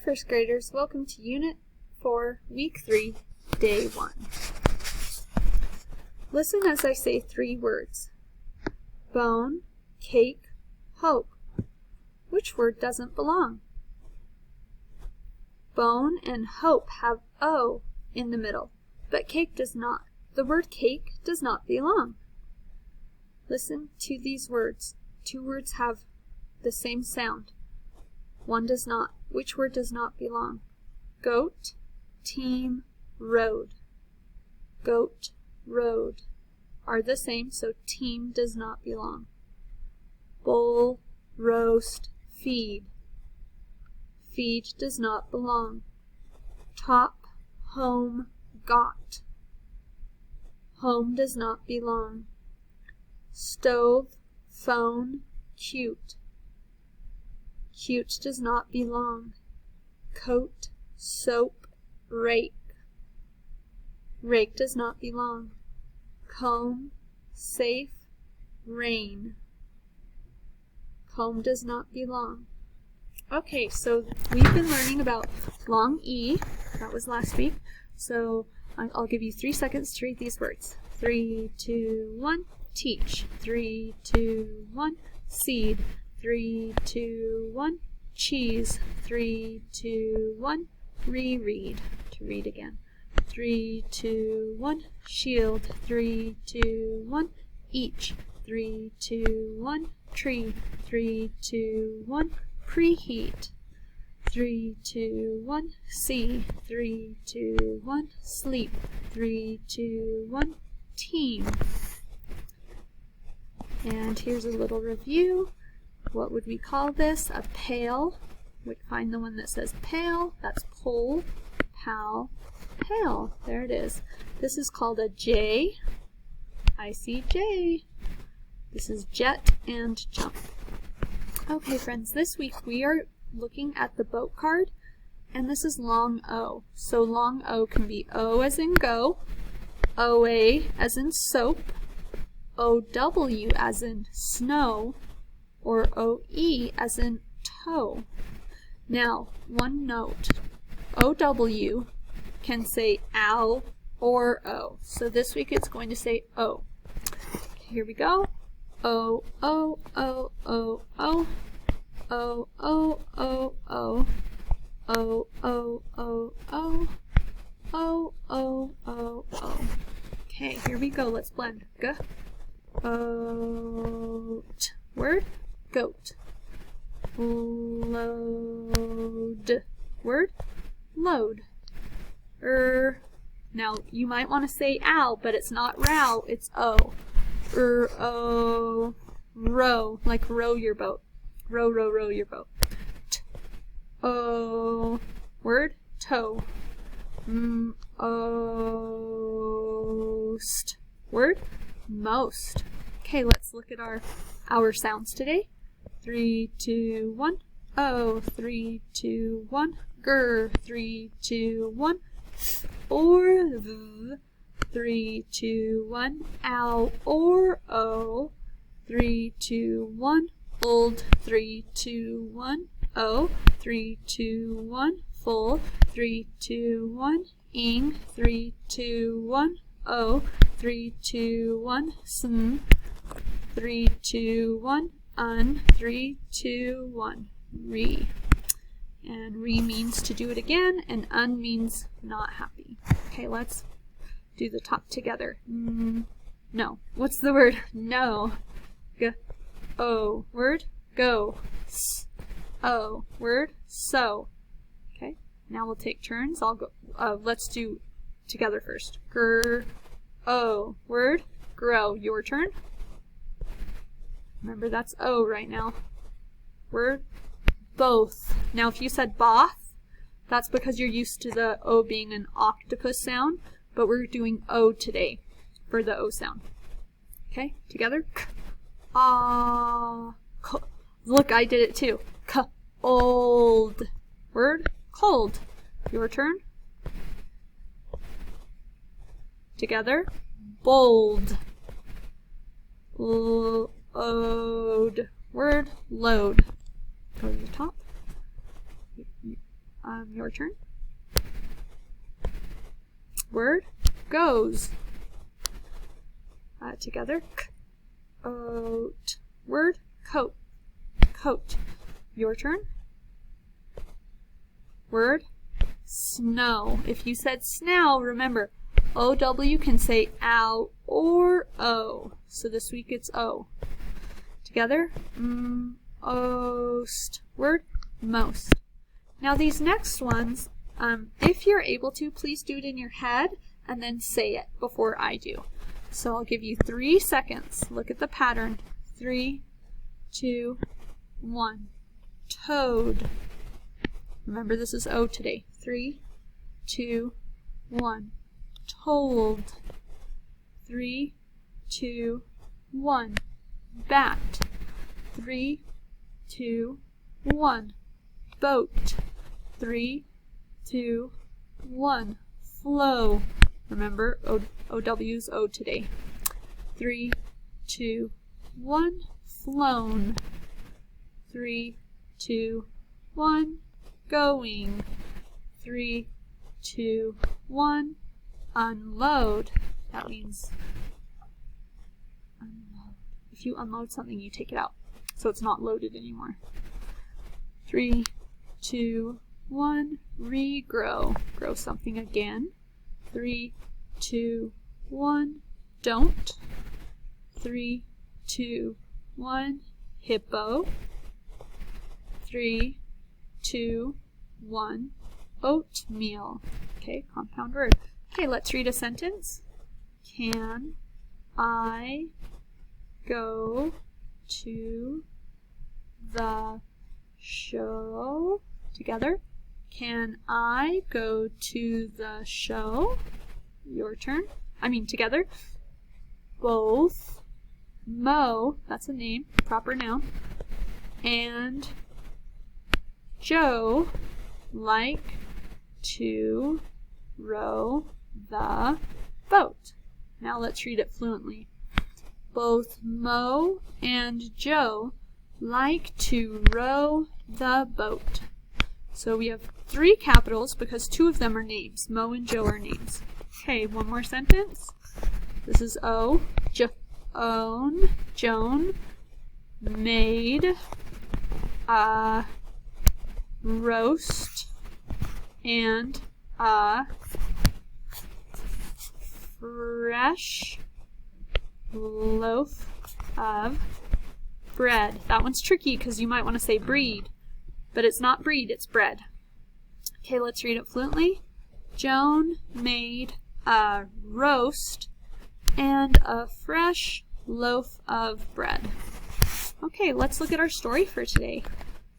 first graders, welcome to Unit 4, Week 3, Day 1. Listen as I say 3 words. Bone, cake, hope. Which word doesn't belong? Bone and hope have O in the middle, but cake does not. The word cake does not belong. Listen to these words. 2 words have the same sound. 1 does not. Which word does not belong? Goat, team, road. Goat, road are the same, so team does not belong. Bowl, roast, feed. Feed does not belong. Top, home, got. Home does not belong. Stove, phone, cute. Cute does not belong. Coat, soap, rake. Rake does not belong. Comb, safe, rain. Comb does not belong. Okay, so we've been learning about long E. That was last week. So I'll give you 3 seconds to read these words. 3, 2, 1, teach. 3, 2, 1, seed. 3, 2, 1, cheese. 3, 2, 1, reread. To read again. 3, 2, 1, shield. 3, 2, 1, each. 3, 2, 1, tree. 3, 2, 1, preheat. 3, 2, 1, see. 3, 2, 1, sleep. 3, 2, 1, team. And here's a little review. What would we call this? A pail. We'd find the one that says pail. That's pole, pal, pail. There it is. This is called a J. I see J. This is jet and jump. Okay, friends, this week we are looking at the boat card, and this is long O. So long O can be O as in go, OA as in soap, OW as in snow, or OE as in toe. Now, one note, OW can say ow or O. So this week it's going to say O. Okay, here we go. O, O, O, O, O. O, O, O, O. O, O, O, O. O, O, O, O. Okay, here we go. Let's blend. G. Oat. Word. Goat. Load. Word. Load. Now, you might want to say ow, but it's not row, it's O. O. Row. Like row your boat. Row, row, row your boat. O. Word. Toe. Most. Word. Most. Okay, let's look at our sounds today. 3, 2, 1. O. 3, 2, 1. Grr. 3, 2, 1. Or v. 3, 2, 1. Ow or O. 3, 2, 1. Old. 3, 2, 1. O. 3, 2, 1. Full. 3, 2, 1. Ing. 3, 2, 1. O. 3, 2, 1. Sn. 3, 2, 1. Un. 3, 2, 1. Re. And re means to do it again, and un means not happy. Okay, let's do the top together. No. What's the word? No. G. O. Word. Go. S. O. Word. So. Okay. Now we'll take turns. I'll go. Let's do together first. Gr. O. Word. Grow. Your turn. Remember that's O right now. Word. Both. Now if you said both, that's because you're used to the O being an octopus sound, but we're doing O today for the O sound. Okay, together. Look, I did it too. Old. Word. Cold. Your turn. Together. Bold. Load. Word. Load. Go to the top. Your turn. Word, goes. Together, oat. Word, coat. Coat. Your turn. Word, snow. If you said snow, remember, OW can say ow or O. So this week it's O. Together, ost. Word, most. Now these next ones, if you're able to, please do it in your head and then say it before I do. So I'll give you 3 seconds. Look at the pattern. 3, 2, 1. Toad. Remember this is O today. 3, 2, 1. Told. 3, 2, 1. Bat. 3, 2, 1. Boat. 3, 2, 1. Flow. Remember, OW's O today. 3, 2, 1. Flown. 3, 2, 1. Going. 3, 2, 1. Unload. That means unload. If you unload something, you take it out, so it's not loaded anymore. 3, 2, 1. Regrow. Grow something again. 3, 2, 1. Don't. 3, 2, 1. Hippo. 3, 2, 1. Oatmeal. Okay, compound word. Okay, let's read a sentence. Can I go to the show? Together. Can I go to the show? Your turn. Together. Both Mo, that's a name, proper noun, and Joe like to row the boat. Now let's read it fluently. Both Mo and Joe like to row the boat. So we have 3 capitals because 2 of them are names. Mo and Joe are names. Okay, one more sentence. This is O. Joan made a roast and a fresh loaf of bread. That one's tricky because you might want to say breed, but it's not breed, it's bread. Okay, let's read it fluently. Joan made a roast and a fresh loaf of bread. Okay, let's look at our story for today.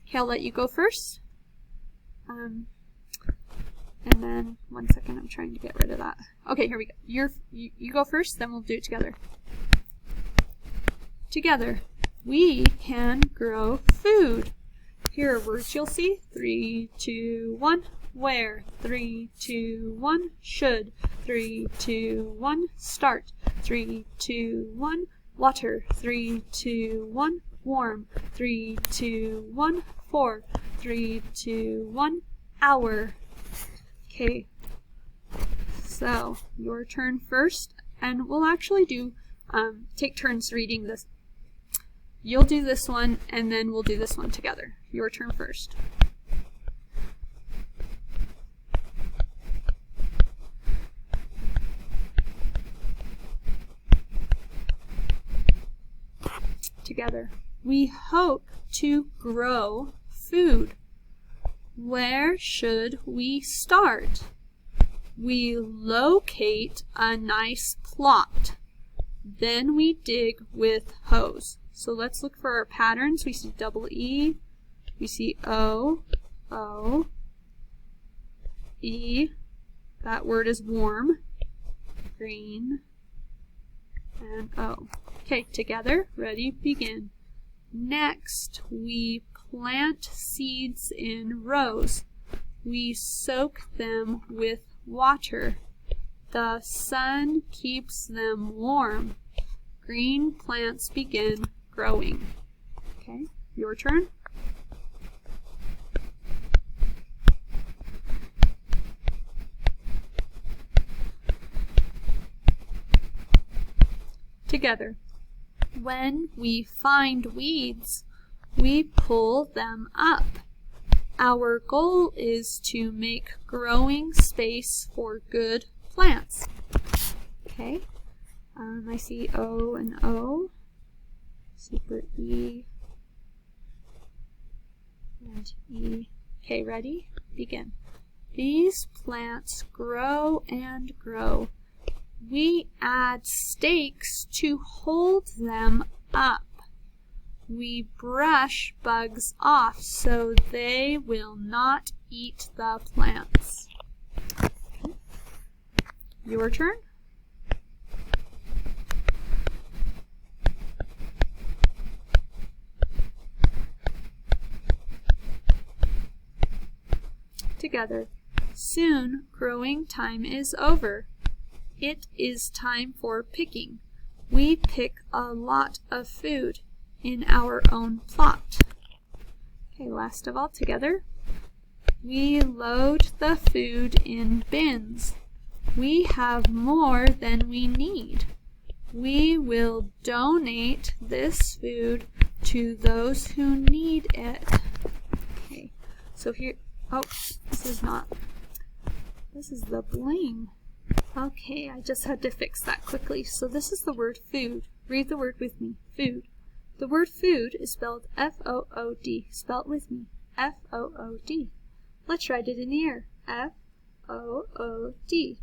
Okay, I'll let you go first. And then, one second, I'm trying to get rid of that. Okay, here we go. You go first, then we'll do it together. Together, we can grow food. Here are words you'll see. 3, 2, 1. Where? 3, 2, 1. Should. 3, 2, 1. Start. 3, 2, 1. Water. 3, 2, 1. Warm. 3, 2, 1. 4. 3, 2, 1. Hour. Okay. So, your turn first, and we'll actually do take turns reading this. You'll do this one, and then we'll do this one together. Your turn first. Together. We hope to grow food. Where should we start? We locate a nice plot. Then we dig with hose. So let's look for our patterns. We see double E. We see O, O, E. That word is warm. Green. And O. Okay, together, ready, begin. Next, we plant seeds in rows. We soak them with water. The sun keeps them warm. Green plants begin growing. Okay, your turn. Together. When we find weeds, we pull them up. Our goal is to make growing space for good plants. Okay, I see O and O, super E and E. Okay, ready? Begin. These plants grow and grow. We add stakes to hold them up. We brush bugs off so they will not eat the plants. Your turn. Together. Soon growing time is over. It is time for picking. We pick a lot of food in our own plot. Okay, last of all, together. We load the food in bins. We have more than we need. We will donate this food to those who need it. Okay, so here, oh, this is the bling. Okay, I just had to fix that quickly. So this is the word food. Read the word with me, food. The word food is spelled F-O-O-D. Spell it with me, F-O-O-D. Let's write it in the air, F-O-O-D.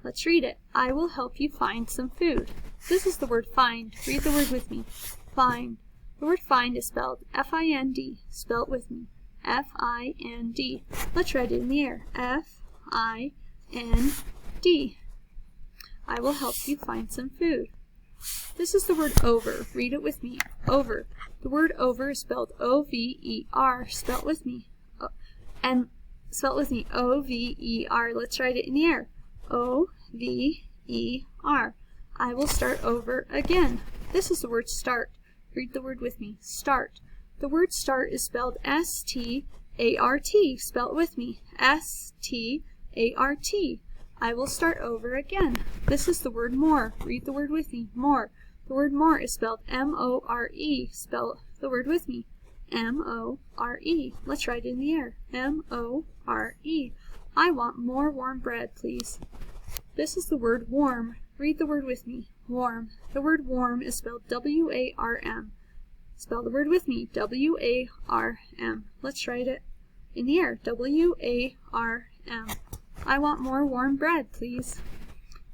Let's read it. I will help you find some food. This is the word find. Read the word with me, find. The word find is spelled F-I-N-D. Spell it with me, F-I-N-D. Let's write it in the air, F-I-N-D. I will help you find some food. This is the word over. Read it with me. Over. The word over is spelled O-V-E-R. Spell it with me. And spell it with me. O-V-E-R. Let's write it in the air. O-V-E-R. I will start over again. This is the word start. Read the word with me. Start. The word start is spelled S-T-A-R-T. Spell it with me. S-T-A-R-T. I will start over again. This is the word more. Read the word with me. More. The word more is spelled M-O-R-E. Spell the word with me. M-O-R-E. Let's write it in the air. M-O-R-E. I want more warm bread, please. This is the word warm. Read the word with me. Warm. The word warm is spelled W-A-R-M. Spell the word with me. W-A-R-M. Let's write it in the air. W-A-R-M. I want more warm bread, please.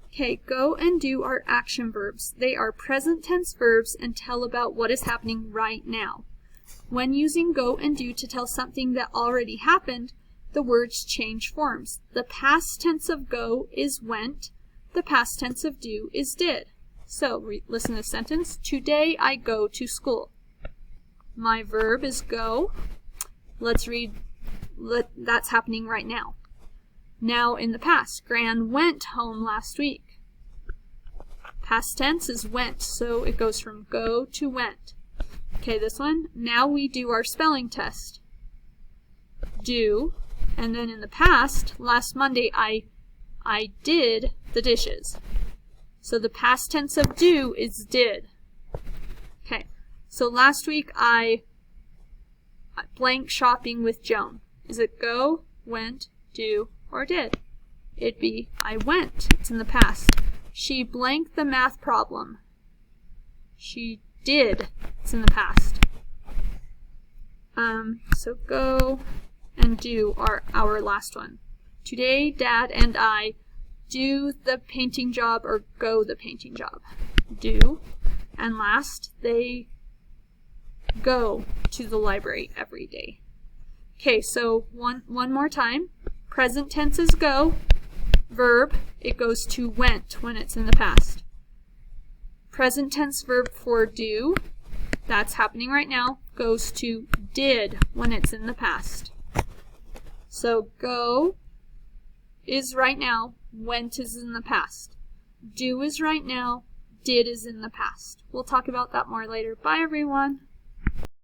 Okay, go and do our action verbs. They are present tense verbs and tell about what is happening right now. When using go and do to tell something that already happened, the words change forms. The past tense of go is went. The past tense of do is did. So, listen to the sentence. Today I go to school. My verb is go. Let's read. That's happening right now. Now in the past, Gran went home last week. Past tense is went, so it goes from go to went. Okay, this one. Now we do our spelling test. Do, and then in the past, last Monday, I did the dishes. So the past tense of do is did. Okay, so last week I blank shopping with Joan. Is it go, went, do, or did? It'd be I went. It's in the past. She blanked the math problem. She did. It's in the past. So go and do are our last one. Today, Dad and I do the painting job or go the painting job. Do. And last, they go to the library every day. Okay, so one more time. Present tense is go. Verb, it goes to went when it's in the past. Present tense verb for do, that's happening right now, goes to did when it's in the past. So go is right now, went is in the past. Do is right now, did is in the past. We'll talk about that more later. Bye everyone.